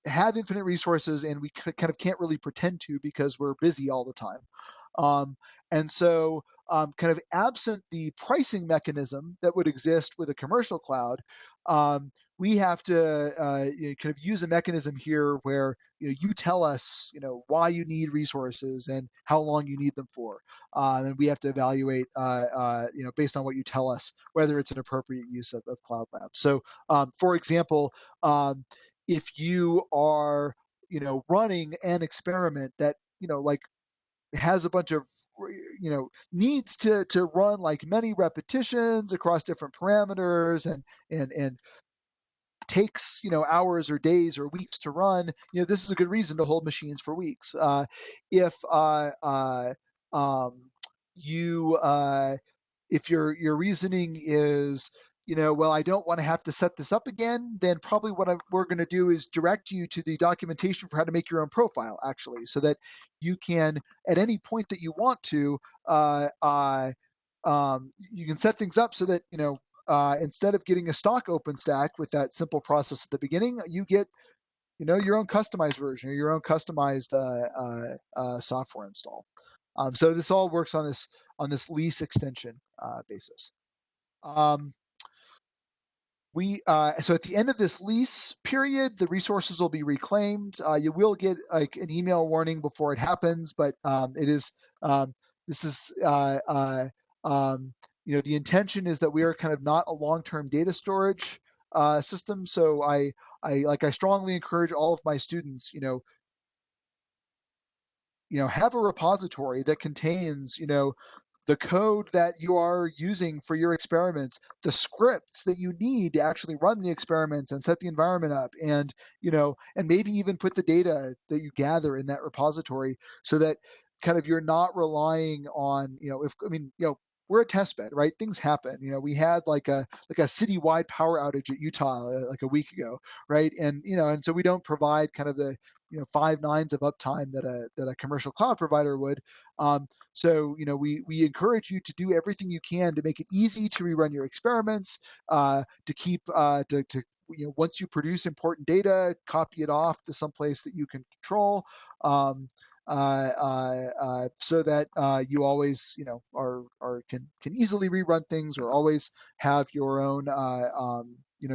have infinite resources, and we kind of can't really pretend to, because we're busy all the time. And so kind of absent the pricing mechanism that would exist with a commercial cloud, we have to kind of use a mechanism here where you tell us why you need resources and how long you need them for, and we have to evaluate based on what you tell us whether it's an appropriate use of CloudLab. So for example, if you are running an experiment that like has a bunch of needs to run like many repetitions across different parameters, and takes hours or days or weeks to run, this is a good reason to hold machines for weeks. If you if your reasoning is, well, I don't want to have to set this up again, then probably what we're going to do is direct you to the documentation for how to make your own profile, actually, so that you can, at any point that you want to, you can set things up so that, instead of getting a stock OpenStack with that simple process at the beginning, you get, your own customized version or your own customized software install. So this all works on this lease extension basis. So at the end of this lease period, the resources will be reclaimed. You will get like an email warning before it happens, but it is this is the intention is that we are kind of not a long-term data storage system. So I strongly encourage all of my students, have a repository that contains, the code that you are using for your experiments, the scripts that you need to actually run the experiments and set the environment up, and and maybe even put the data that you gather in that repository, so that kind of you're not relying on, we're a test bed, right? Things happen. We had like a citywide power outage at Utah like a week ago, right? And so we don't provide kind of the 5 nines of uptime that a commercial cloud provider would. So we encourage you to do everything you can to make it easy to rerun your experiments, to keep to once you produce important data, copy it off to some place that you can control, so that you always can easily rerun things, or always have your own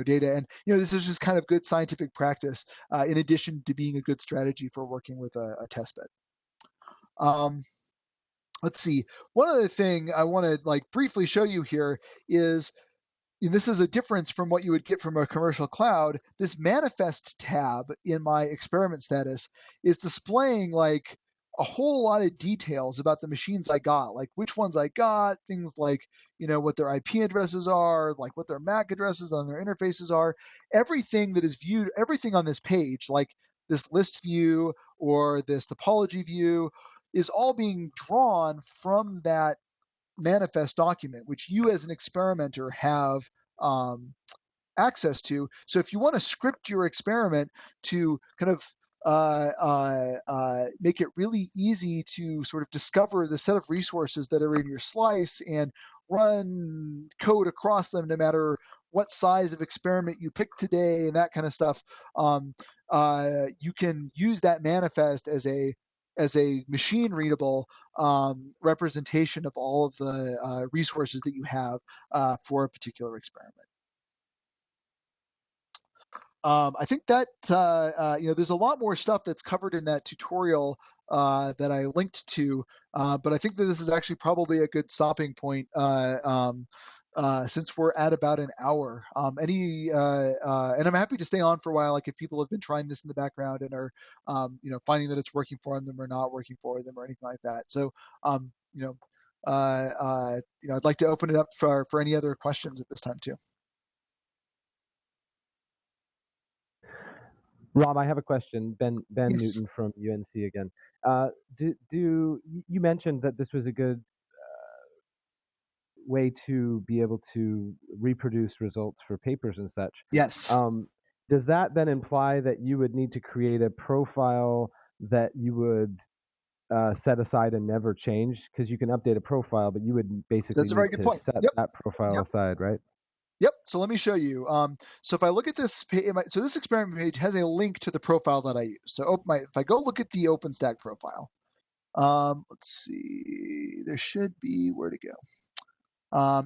data. And this is just kind of good scientific practice, in addition to being a good strategy for working with a test bed. Let's see. One other thing I want to briefly show you here is, and this is a difference from what you would get from a commercial cloud. This manifest tab in my experiment status is displaying a whole lot of details about the machines I got, like which ones I got, things like, what their IP addresses are, like what their MAC addresses on their interfaces are. Everything that is viewed, everything on this page, like this list view or this topology view, is all being drawn from that manifest document, which you as an experimenter have access to. So if you want to script your experiment to kind of make it really easy to sort of discover the set of resources that are in your slice and run code across them, no matter what size of experiment you pick today and that kind of stuff, you can use that manifest as a machine readable representation of all of the resources that you have for a particular experiment. I think that there's a lot more stuff that's covered in that tutorial that I linked to, but I think that this is actually probably a good stopping point, since we're at about an hour. And I'm happy to stay on for a while, like if people have been trying this in the background and are finding that it's working for them or not working for them or anything like that. So I'd like to open it up for any other questions at this time too. Rob, I have a question. Ben Yes. Newton from UNC again. You mentioned that this was a good way to be able to reproduce results for papers and such. Yes. Does that then imply that you would need to create a profile that you would set aside and never change? Because you can update a profile, but you would basically That's a very need good to point. set Yep. that profile aside, right? Yep. So let me show you. So if I look at this page, so this experiment page has a link to the profile that I use. So if I go look at the OpenStack profile, let's see, there should be, where to go.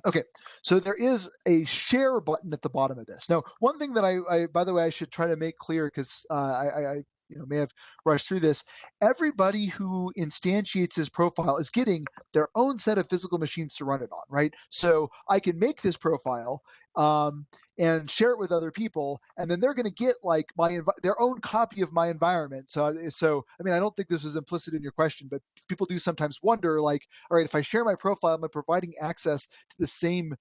Okay, so there is a share button at the bottom of this. Now, one thing that I by the way, I should try to make clear, because I may have rushed through this. Everybody who instantiates this profile is getting their own set of physical machines to run it on, right? So I can make this profile and share it with other people, and then they're going to get their own copy of my environment. So I mean, I don't think this was implicit in your question, but people do sometimes wonder, all right, if I share my profile, am I providing access to the same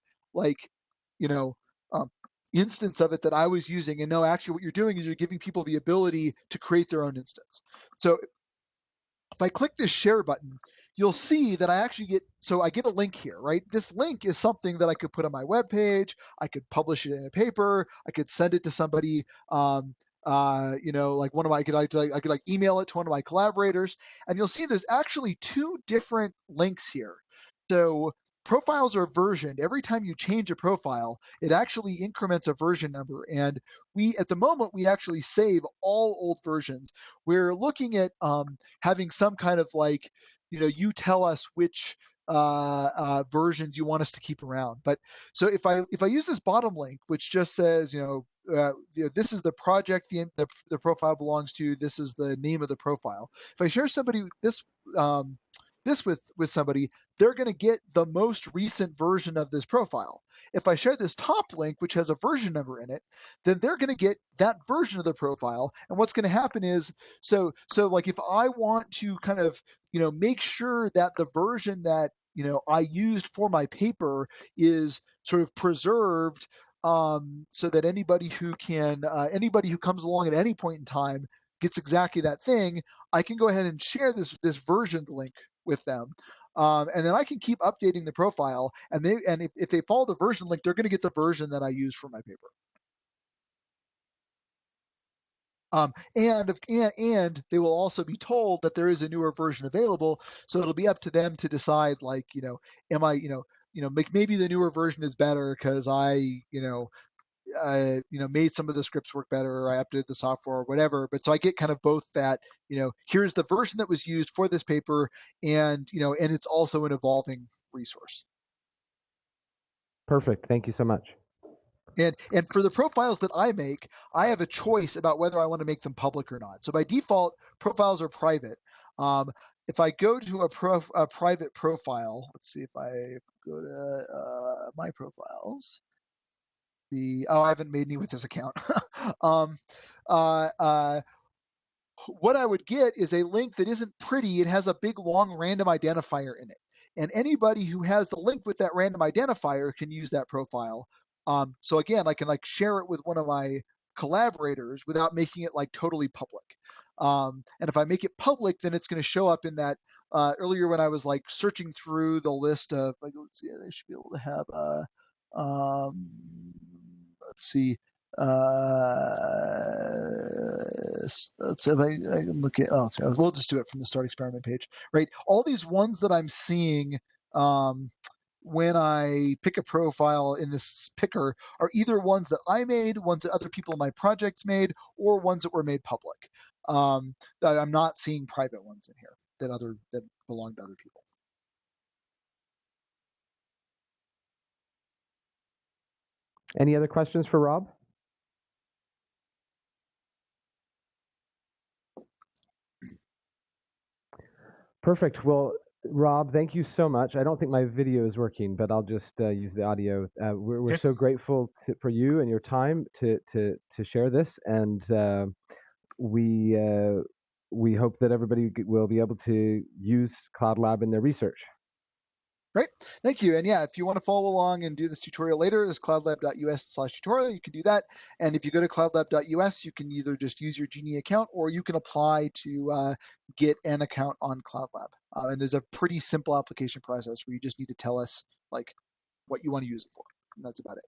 instance of it that I was using? And no, actually what you're doing is you're giving people the ability to create their own instance. So if I click this share button, you'll see that I actually get a link here, right? This link is something that I could put on my web page. I could publish it in a paper. I could send it to somebody. Like I could like email it to one of my collaborators, and you'll see there's actually two different links here. So profiles are versioned. Every time you change a profile, it actually increments a version number. And at the moment, we actually save all old versions. We're looking at having some kind of like, you tell us which versions you want us to keep around. But so if I use this bottom link, which just says, this is the project the profile belongs to. This is the name of the profile. If I share this with somebody, they're going to get the most recent version of this profile. If I share this top link, which has a version number in it, then they're going to get that version of the profile. And what's going to happen is, so like if I want to kind of, make sure that the version that, I used for my paper is sort of preserved, so that anybody who comes along at any point in time gets exactly that thing, I can go ahead and share this versioned link with them. And then I can keep updating the profile, and if they follow the version link, they're going to get the version that I use for my paper. And they will also be told that there is a newer version available, so it'll be up to them to decide, like, am I, maybe the newer version is better because I, made some of the scripts work better, or I updated the software or whatever. But so I get kind of both that, here's the version that was used for this paper, and, and it's also an evolving resource. Perfect. Thank you so much. And for the profiles that I make, I have a choice about whether I want to make them public or not. So by default, profiles are private. If I go to a private profile, let's see if I go to my profiles. I haven't made any with this account. What I would get is a link that isn't pretty. It has a big, long random identifier in it. And anybody who has the link with that random identifier can use that profile. So again, I can like share it with one of my collaborators without making it like totally public. And if I make it public, then it's going to show up in that earlier when I was like searching through the list of, like, let's see, they should be able to have let's see. Let's see if I can look at, we'll just do it from the start experiment page, right? All these ones that I'm seeing when I pick a profile in this picker are either ones that I made, ones that other people in my projects made, or ones that were made public. I'm not seeing private ones in here that belong to other people. Any other questions for Rob? Perfect. Well, Rob, thank you so much. I don't think my video is working, but I'll just use the audio. We're so grateful for you and your time to share this, and we hope that everybody will be able to use CloudLab in their research. Great, thank you. And yeah, if you want to follow along and do this tutorial later, there's cloudlab.us/tutorial. You can do that. And if you go to cloudlab.us, you can either just use your GENI account, or you can apply to get an account on CloudLab. And there's a pretty simple application process where you just need to tell us like what you want to use it for. And that's about it.